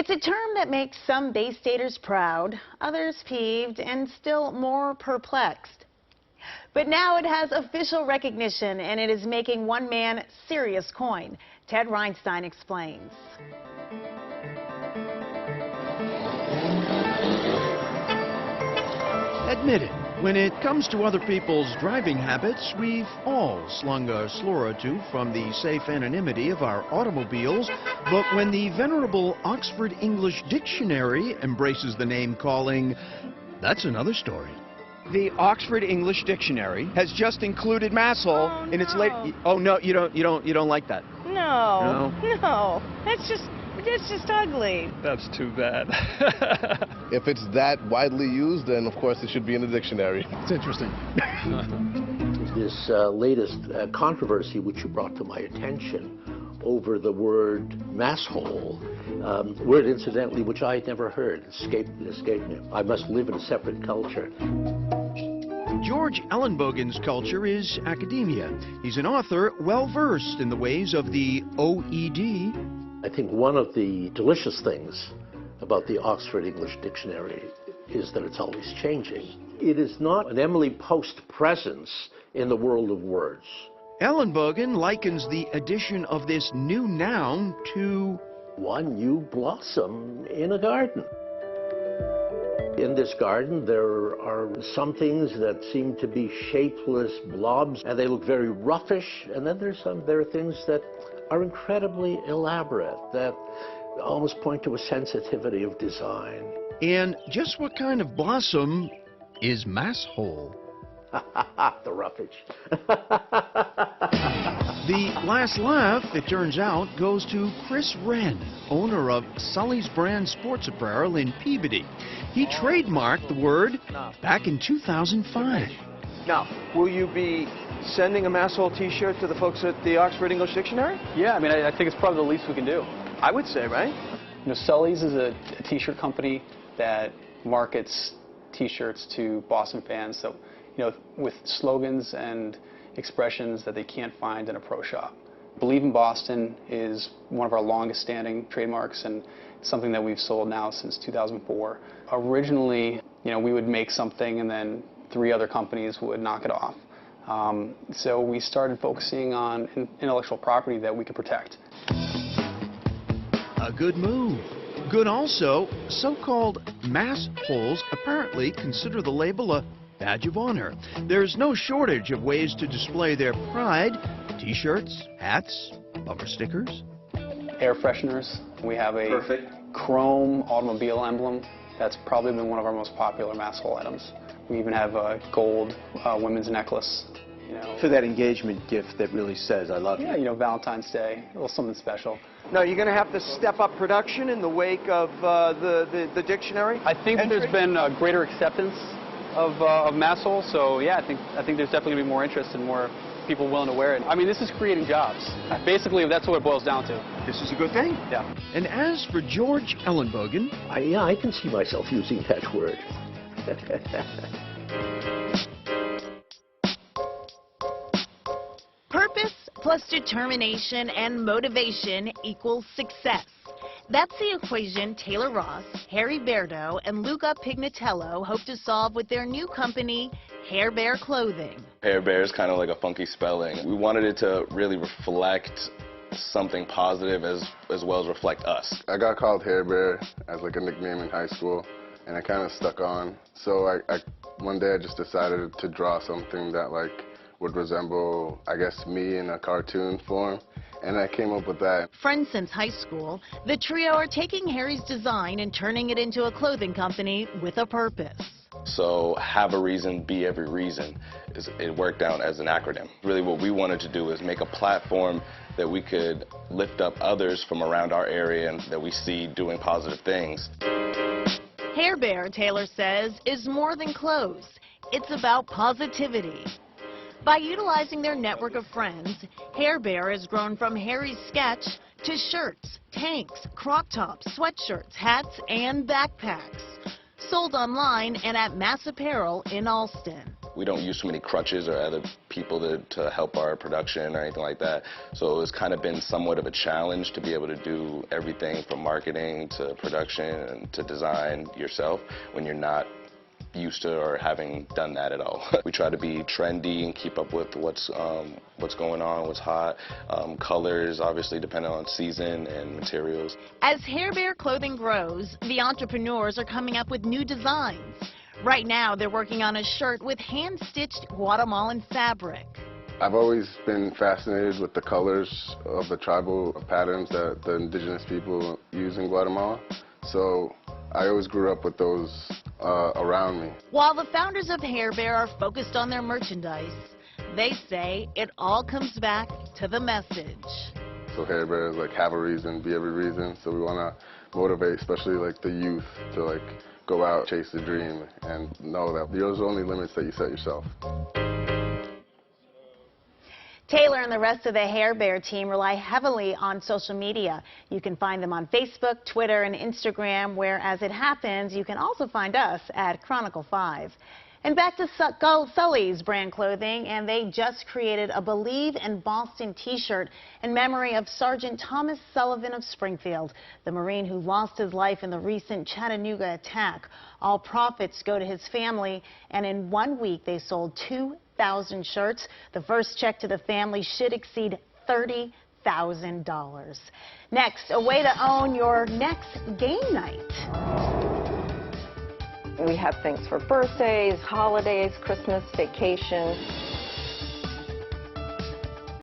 It's a term that makes some Bay Staters proud, others peeved, and still more perplexed. But now it has official recognition, and it is making one man serious coin. Ted Reinstein explains. Admit it, when it comes to other people's driving habits, we've all slung a slur or two from the safe anonymity of our automobiles. But when the venerable Oxford English Dictionary embraces the name calling, that's another story. The Oxford English Dictionary has just included masshole in its late. Oh no, you don't like that. No. That's just ugly. That's too bad. If it's that widely used, then of course it should be in the dictionary. It's interesting. This latest controversy which you brought to my attention over the word masshole, word incidentally which I had never heard, escaped me. I must live in a separate culture. George Ellenbogen's culture is academia. He's an author well-versed in the ways of the OED. I think one of the delicious things about the Oxford English Dictionary is that it's always changing. It is not an Emily Post presence in the world of words. Ellenbogen likens the addition of this new noun to one new blossom in a garden. In this garden, there are some things that seem to be shapeless blobs, and they look very roughish, and then there are things that are incredibly elaborate, that almost point to a sensitivity of design. And just what kind of blossom is masshole? The roughage. The last laugh, it turns out, goes to Chris Wren, owner of Sully's Brand Sports Apparel in Peabody. He trademarked the word back in 2005. Now, will you be sending a masshole T-shirt to the folks at the Oxford English Dictionary? Yeah, I mean, I think it's probably the least we can do. I would say, right? You know, Sully's is a T-shirt company that markets T-shirts to Boston fans, so, you know, with slogans and expressions that they can't find in a pro shop. Believe in Boston is one of our longest standing trademarks and something that we've sold now since 2004. Originally, you know, we would make something and then 3 other companies would knock it off. So we started focusing on intellectual property that we could protect. A good move. Good also, so-called massholes apparently consider the label a badge of honor. There's no shortage of ways to display their pride. T-shirts, hats, bumper stickers. Air fresheners. We have a chrome automobile emblem. That's probably been one of our most popular masshole items. We even have a gold women's necklace. You know, For that engagement gift that really says, I love you. Yeah, you know, Valentine's Day, a little something special. No, you're going to have to step up production in the wake of the dictionary? I think there's been a greater acceptance of masshole, so yeah, I think there's definitely going to be more interest and more people willing to wear it. I mean, this is creating jobs. Basically, that's what it boils down to. This is a good thing. Yeah. And as for George Ellenbogen, I can see myself using that word. Purpose plus determination and motivation equals success. That's the equation Taylor Ross, Harry Berdo, and Luca Pignatello hope to solve with their new company, Hair Bear Clothing. Hair Bear is kind of like a funky spelling. We wanted it to really reflect something positive as well as reflect us. I got called Hair Bear as like a nickname in high school, and I kind of stuck on. So one day I just decided to draw something that like would resemble, I guess, me in a cartoon form. And I came up with that. Friends since high school, the trio are taking Harry's design and turning it into a clothing company with a purpose. So have a reason, be every reason. It worked out as an acronym. Really what we wanted to do is make a platform that we could lift up others from around our area and that we see doing positive things. Hair Bear, Taylor says, is more than clothes. It's about positivity. By utilizing their network of friends, Hair Bear has grown from Harry's sketch to shirts, tanks, crop tops, sweatshirts, hats, and backpacks. Sold online and at Mass Apparel in Alston. we don't use too many crutches or other people to help our production or anything like that. So it's kind of been somewhat of a challenge to be able to do everything from marketing to production and to design yourself when you're not used to or having done that at all. We try to be trendy and keep up with what's going on, what's hot. Colors, obviously, depending on season and materials. As Hair Bear clothing grows, the entrepreneurs are coming up with new designs. Right now, they're working on a shirt with hand-stitched Guatemalan fabric. I've always been fascinated with the colors of the tribal patterns that the indigenous people use in Guatemala. So I always grew up with those around me. While the founders of Hair Bear are focused on their merchandise, they say it all comes back to the message. So Hair Bear is like have a reason, be every reason. So we want to motivate, especially like the youth, to like go out, chase the dream, and know that those are only limits that you set yourself. Taylor and the rest of the Hair Bear team rely heavily on social media. You can find them on Facebook, Twitter, and Instagram, where, as it happens, you can also find us at Chronicle 5. And back to Sully's brand clothing, and they just created a Believe in Boston t-shirt in memory of Sergeant Thomas Sullivan of Springfield, the Marine who lost his life in the recent Chattanooga attack. All profits go to his family, and in 1 week they sold 2,000 shirts. The first check to the family should exceed $30,000. Next, a way to own your next game night. We have things for birthdays, holidays, Christmas, vacation.